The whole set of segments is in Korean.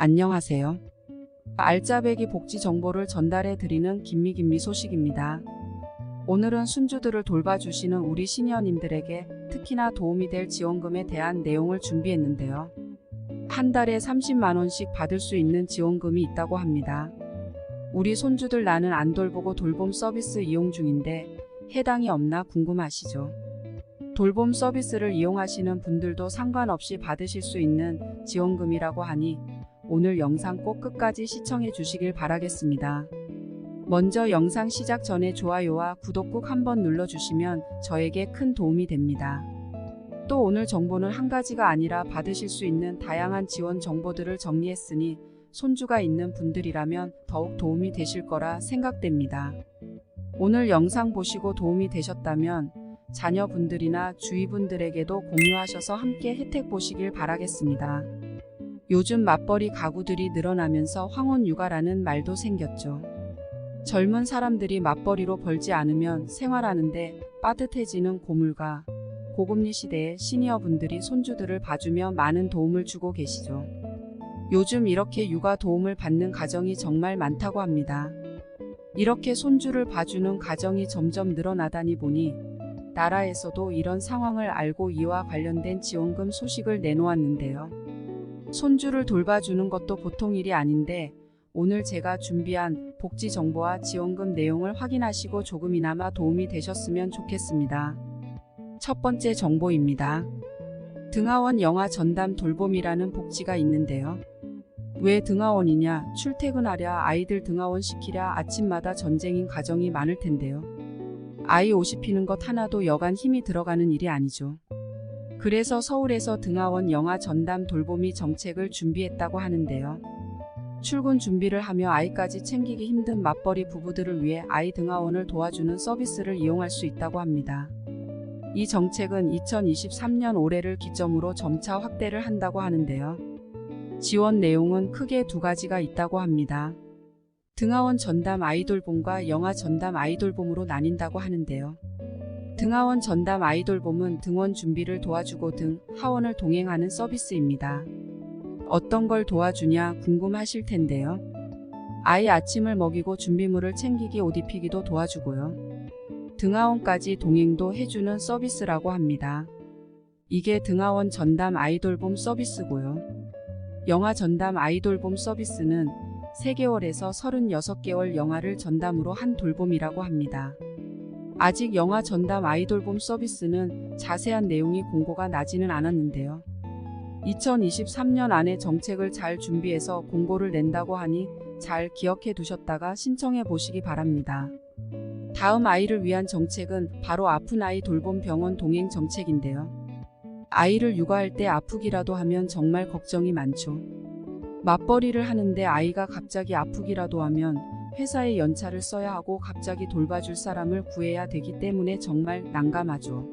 안녕하세요. 알짜배기 복지 정보를 전달해 드리는 김미 소식입니다. 오늘은 순주들을 돌봐주시는 우리 시니어님들에게 특히나 도움이 될 지원금에 대한 내용을 준비했는데요. 한 달에 30만원씩 받을 수 있는 지원금이 있다고 합니다. 우리 손주들 나는 안 돌보고 돌봄 서비스 이용 중인데 해당이 없나 궁금하시죠? 돌봄 서비스를 이용하시는 분들도 상관없이 받으실 수 있는 지원금이라고 하니 오늘 영상 꼭 끝까지 시청해 주시길 바라겠습니다. 먼저 영상 시작 전에 좋아요와 구독 꼭 한번 눌러주시면 저에게 큰 도움이 됩니다. 또 오늘 정보는 한 가지가 아니라 받으실 수 있는 다양한 지원 정보들을 정리했으니 손주가 있는 분들이라면 더욱 도움이 되실 거라 생각됩니다. 오늘 영상 보시고 도움이 되셨다면 자녀분들이나 주위분들에게도 공유하셔서 함께 혜택 보시길 바라겠습니다. 요즘 맞벌이 가구들이 늘어나면서 황혼 육아라는 말도 생겼죠. 젊은 사람들이 맞벌이로 벌지 않으면 생활하는데 빠듯해지는 고물가, 고금리 시대에 시니어분들이 손주들을 봐주며 많은 도움을 주고 계시죠. 요즘 이렇게 육아 도움을 받는 가정이 정말 많다고 합니다. 이렇게 손주를 봐주는 가정이 점점 늘어나다니 보니 나라에서도 이런 상황을 알고 이와 관련된 지원금 소식을 내놓았는데요. 손주를 돌봐주는 것도 보통 일이 아닌데 오늘 제가 준비한 복지 정보와 지원금 내용을 확인하시고 조금이나마 도움이 되셨으면 좋겠습니다. 첫 번째 정보입니다. 등하원 영아 전담 돌봄이라는 복지가 있는데요. 왜 등하원이냐? 출퇴근하랴, 아이들 등하원 시키랴 아침마다 전쟁인 가정이 많을 텐데요. 아이 옷 입히는 것 하나도 여간 힘이 들어가는 일이 아니죠. 그래서 서울에서 등하원 영아 전담 돌봄이 정책을 준비했다고 하는데요. 출근 준비를 하며 아이까지 챙기기 힘든 맞벌이 부부들을 위해 아이 등하원을 도와주는 서비스를 이용할 수 있다고 합니다. 이 정책은 2023년 올해를 기점으로 점차 확대를 한다고 하는데요. 지원 내용은 크게 두 가지가 있다고 합니다. 등하원 전담 아이돌봄과 영아 전담 아이돌봄으로 나뉜다고 하는데요. 등하원 전담 아이돌봄은 등원 준비를 도와주고 등 하원을 동행하는 서비스입니다. 어떤 걸 도와주냐 궁금하실 텐데요. 아이 아침을 먹이고 준비물을 챙기기, 옷 입히기도 도와주고요. 등하원까지 동행도 해주는 서비스라고 합니다. 이게 등하원 전담 아이돌봄 서비스고요. 영아 전담 아이돌봄 서비스는 3개월에서 36개월 영아를 전담으로 한 돌봄이라고 합니다. 아직 영아 전담 아이돌봄 서비스는 자세한 내용이 공고가 나지는 않았는데요. 2023년 안에 정책을 잘 준비해서 공고를 낸다고 하니 잘 기억해 두셨다가 신청해 보시기 바랍니다. 다음 아이를 위한 정책은 바로 아픈 아이 돌봄 병원 동행 정책인데요. 아이를 육아할 때 아프기라도 하면 정말 걱정이 많죠. 맞벌이를 하는데 아이가 갑자기 아프기라도 하면 회사에 연차를 써야 하고 갑자기 돌봐줄 사람을 구해야 되기 때문에 정말 난감하죠.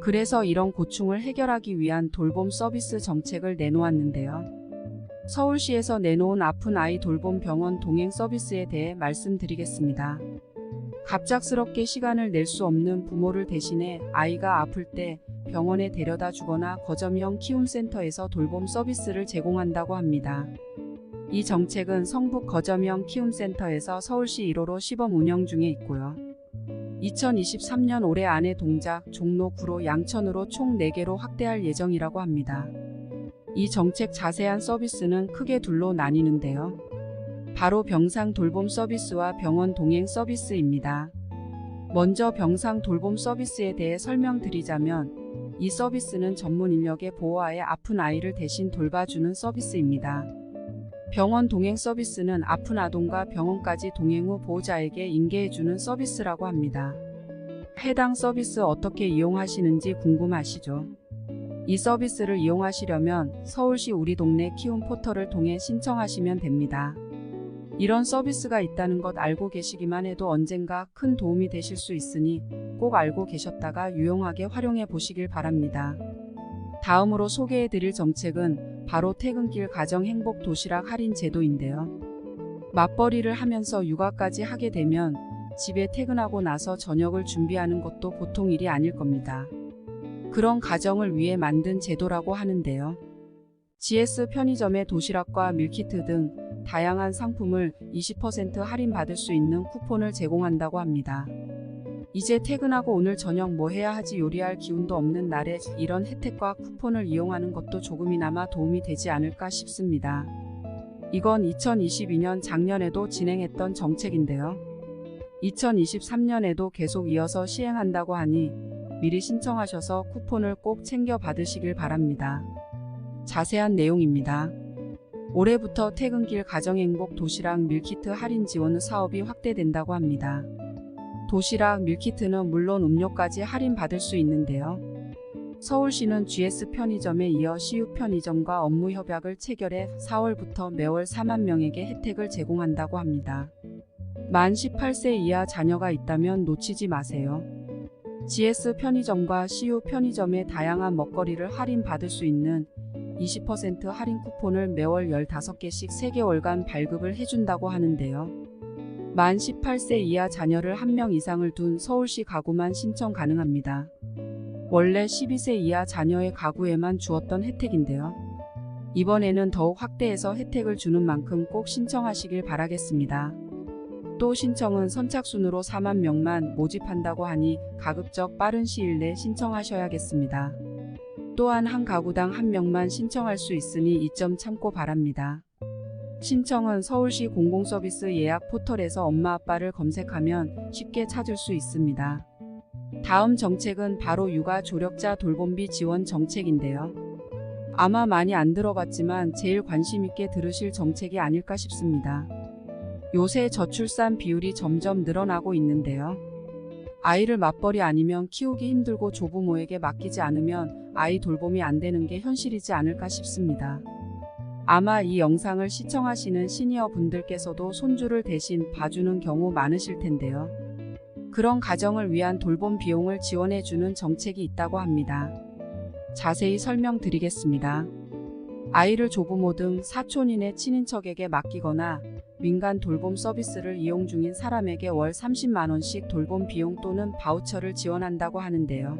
그래서 이런 고충을 해결하기 위한 돌봄 서비스 정책을 내놓았는데요. 서울시에서 내놓은 아픈 아이 돌봄 병원 동행 서비스에 대해 말씀드리겠습니다. 갑작스럽게 시간을 낼 수 없는 부모를 대신해 아이가 아플 때 병원에 데려다 주거나 거점형 키움센터에서 돌봄 서비스를 제공한다고 합니다. 이 정책은 성북 거점형 키움센터에서 서울시 1호로 시범 운영 중에 있고요. 2023년 올해 안에 동작, 종로, 구로, 양천으로 총 4개로 확대할 예정이라고 합니다. 이 정책 자세한 서비스는 크게 둘로 나뉘는데요. 바로 병상 돌봄 서비스와 병원 동행 서비스입니다. 먼저 병상 돌봄 서비스에 대해 설명드리자면 이 서비스는 전문 인력의 보호하에 아픈 아이를 대신 돌봐주는 서비스입니다. 병원 동행 서비스는 아픈 아동과 병원까지 동행 후 보호자에게 인계해주는 서비스라고 합니다. 해당 서비스 어떻게 이용하시는지 궁금하시죠? 이 서비스를 이용하시려면 서울시 우리 동네 키움 포털을 통해 신청하시면 됩니다. 이런 서비스가 있다는 것 알고 계시기만 해도 언젠가 큰 도움이 되실 수 있으니 꼭 알고 계셨다가 유용하게 활용해 보시길 바랍니다. 다음으로 소개해 드릴 정책은 바로 퇴근길 가정 행복 도시락 할인 제도인데요. 맞벌이를 하면서 육아까지 하게 되면 집에 퇴근하고 나서 저녁을 준비하는 것도 보통 일이 아닐 겁니다. 그런 가정을 위해 만든 제도라고 하는데요. GS 편의점의 도시락과 밀키트 등 다양한 상품을 20% 할인받을 수 있는 쿠폰을 제공한다고 합니다. 이제 퇴근하고 오늘 저녁 뭐 해야 하지 요리할 기운도 없는 날에 이런 혜택과 쿠폰을 이용하는 것도 조금이나마 도움이 되지 않을까 싶습니다. 이건 2022년 작년에도 진행했던 정책인데요. 2023년에도 계속 이어서 시행한다고 하니 미리 신청하셔서 쿠폰을 꼭 챙겨 받으시길 바랍니다. 자세한 내용입니다. 올해부터 퇴근길 가정행복 도시락 밀키트 할인 지원 사업이 확대된다고 합니다. 도시락 밀키트는 물론 음료까지 할인받을 수 있는데요. 서울시는 GS 편의점에 이어 CU 편의점과 업무 협약을 체결해 4월부터 매월 4만 명에게 혜택을 제공한다고 합니다. 만 18세 이하 자녀가 있다면 놓치지 마세요. GS 편의점과 CU 편의점의 다양한 먹거리를 할인받을 수 있는 20% 할인 쿠폰을 매월 15개씩 3개월간 발급을 해준다고 하는데요. 만 18세 이하 자녀를 1명 이상을 둔 서울시 가구만 신청 가능합니다. 원래 12세 이하 자녀의 가구에만 주었던 혜택인데요. 이번에는 더욱 확대해서 혜택을 주는 만큼 꼭 신청하시길 바라겠습니다. 또 신청은 선착순으로 4만 명만 모집한다고 하니 가급적 빠른 시일 내 신청하셔야겠습니다. 또한 한 가구당 1명만 신청할 수 있으니 이 점 참고 바랍니다. 신청은 서울시 공공서비스 예약 포털에서 엄마 아빠를 검색하면 쉽게 찾을 수 있습니다. 다음 정책은 바로 육아 조력자 돌봄비 지원 정책인데요. 아마 많이 안 들어봤지만 제일 관심 있게 들으실 정책이 아닐까 싶습니다. 요새 저출산 비율이 점점 늘어나고 있는데요. 아이를 맞벌이 아니면 키우기 힘들고 조부모에게 맡기지 않으면 아이 돌봄이 안 되는 게 현실이지 않을까 싶습니다. 아마 이 영상을 시청하시는 시니어 분들께서도 손주를 대신 봐주는 경우 많으실 텐데요. 그런 가정을 위한 돌봄 비용을 지원해주는 정책이 있다고 합니다. 자세히 설명드리겠습니다. 아이를 조부모 등 사촌인의 친인척에게 맡기거나 민간 돌봄 서비스를 이용 중인 사람에게 월 30만원씩 돌봄 비용 또는 바우처를 지원한다고 하는데요.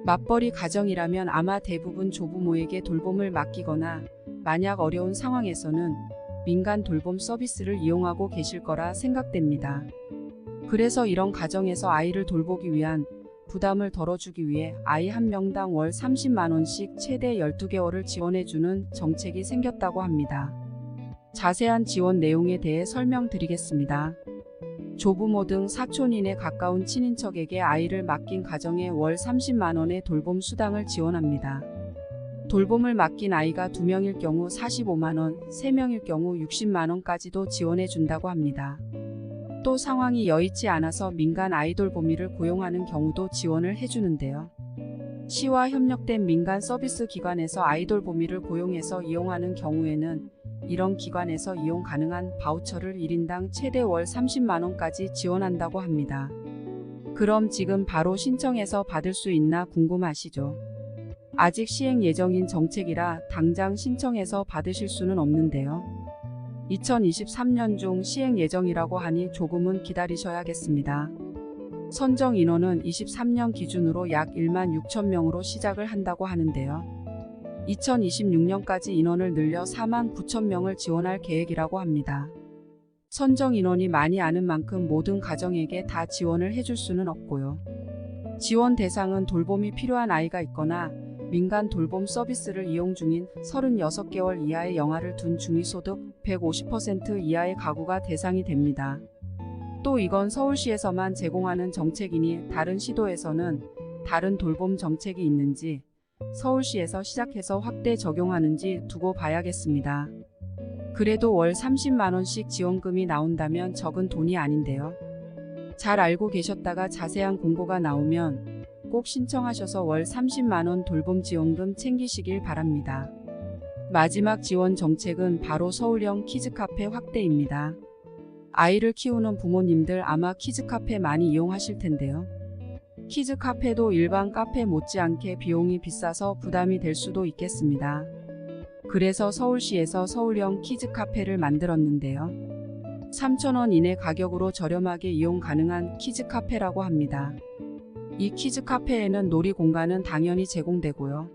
맞벌이 가정이라면 아마 대부분 조부모에게 돌봄을 맡기거나 만약 어려운 상황에서는 민간 돌봄 서비스를 이용하고 계실 거라 생각됩니다. 그래서 이런 가정에서 아이를 돌보기 위한 부담을 덜어주기 위해 아이 1명당 월 30만원씩 최대 12개월을 지원해주는 정책이 생겼다고 합니다. 자세한 지원 내용에 대해 설명드리겠습니다. 조부모 등 사촌인에 가까운 친인척에게 아이를 맡긴 가정에 월 30만원의 돌봄 수당을 지원합니다. 돌봄을 맡긴 아이가 2명일 경우 45만원, 3명일 경우 60만원까지도 지원해준다고 합니다. 또 상황이 여의치 않아서 민간 아이돌보미를 고용하는 경우도 지원을 해주는데요. 시와 협력된 민간 서비스 기관에서 아이돌보미를 고용해서 이용하는 경우에는 이런 기관에서 이용 가능한 바우처를 1인당 최대 월 30만원까지 지원한다고 합니다. 그럼 지금 바로 신청해서 받을 수 있나 궁금하시죠? 아직 시행 예정인 정책이라 당장 신청해서 받으실 수는 없는데요. 2023년 중 시행 예정이라고 하니 조금은 기다리셔야겠습니다. 선정 인원은 23년 기준으로 약 1만 6천 명으로 시작을 한다고 하는데요. 2026년까지 인원을 늘려 4만 9천 명을 지원할 계획이라고 합니다. 선정 인원이 많이 않은 만큼 모든 가정에게 다 지원을 해줄 수는 없고요. 지원 대상은 돌봄이 필요한 아이가 있거나 민간 돌봄 서비스를 이용 중인 36개월 이하의 영아를 둔 중위소득 150% 이하의 가구가 대상이 됩니다. 또 이건 서울시에서만 제공하는 정책이니 다른 시도에서는 다른 돌봄 정책이 있는지 서울시에서 시작해서 확대 적용하는지 두고 봐야겠습니다. 그래도 월 30만원씩 지원금이 나온다면 적은 돈이 아닌데요. 잘 알고 계셨다가 자세한 공고가 나오면 꼭 신청하셔서 월 30만원 돌봄 지원금 챙기시길 바랍니다. 마지막 지원 정책은 바로 서울형 키즈카페 확대입니다. 아이를 키우는 부모님들 아마 키즈카페 많이 이용하실 텐데요. 키즈카페도 일반 카페 못지않게 비용이 비싸서 부담이 될 수도 있겠습니다. 그래서 서울시에서 서울형 키즈카페를 만들었는데요. 3,000원 이내 가격으로 저렴하게 이용 가능한 키즈카페라고 합니다. 이 키즈카페에는 놀이 공간은 당연히 제공되고요.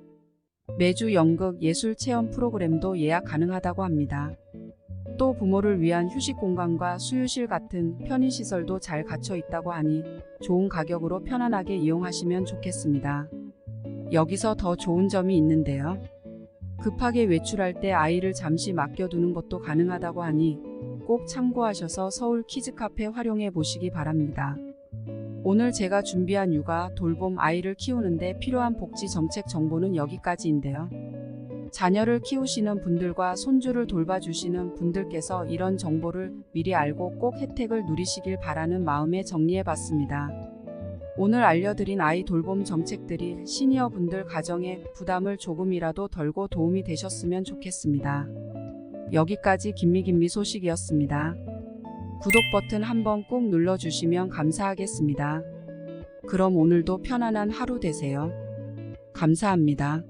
매주 연극 예술 체험 프로그램도 예약 가능하다고 합니다. 또 부모를 위한 휴식 공간과 수유실 같은 편의시설도 잘 갖춰 있다고 하니 좋은 가격으로 편안하게 이용하시면 좋겠습니다. 여기서 더 좋은 점이 있는데요. 급하게 외출할 때 아이를 잠시 맡겨두는 것도 가능하다고 하니 꼭 참고하셔서 서울 키즈카페 활용해 보시기 바랍니다. 오늘 제가 준비한 육아, 돌봄, 아이를 키우는데 필요한 복지 정책 정보는 여기까지인데요. 자녀를 키우시는 분들과 손주를 돌봐주시는 분들께서 이런 정보를 미리 알고 꼭 혜택을 누리시길 바라는 마음에 정리해봤습니다. 오늘 알려드린 아이 돌봄 정책들이 시니어 분들 가정에 부담을 조금이라도 덜고 도움이 되셨으면 좋겠습니다. 여기까지 김미 소식이었습니다. 구독 버튼 한번 꾹 눌러주시면 감사하겠습니다. 그럼 오늘도 편안한 하루 되세요. 감사합니다.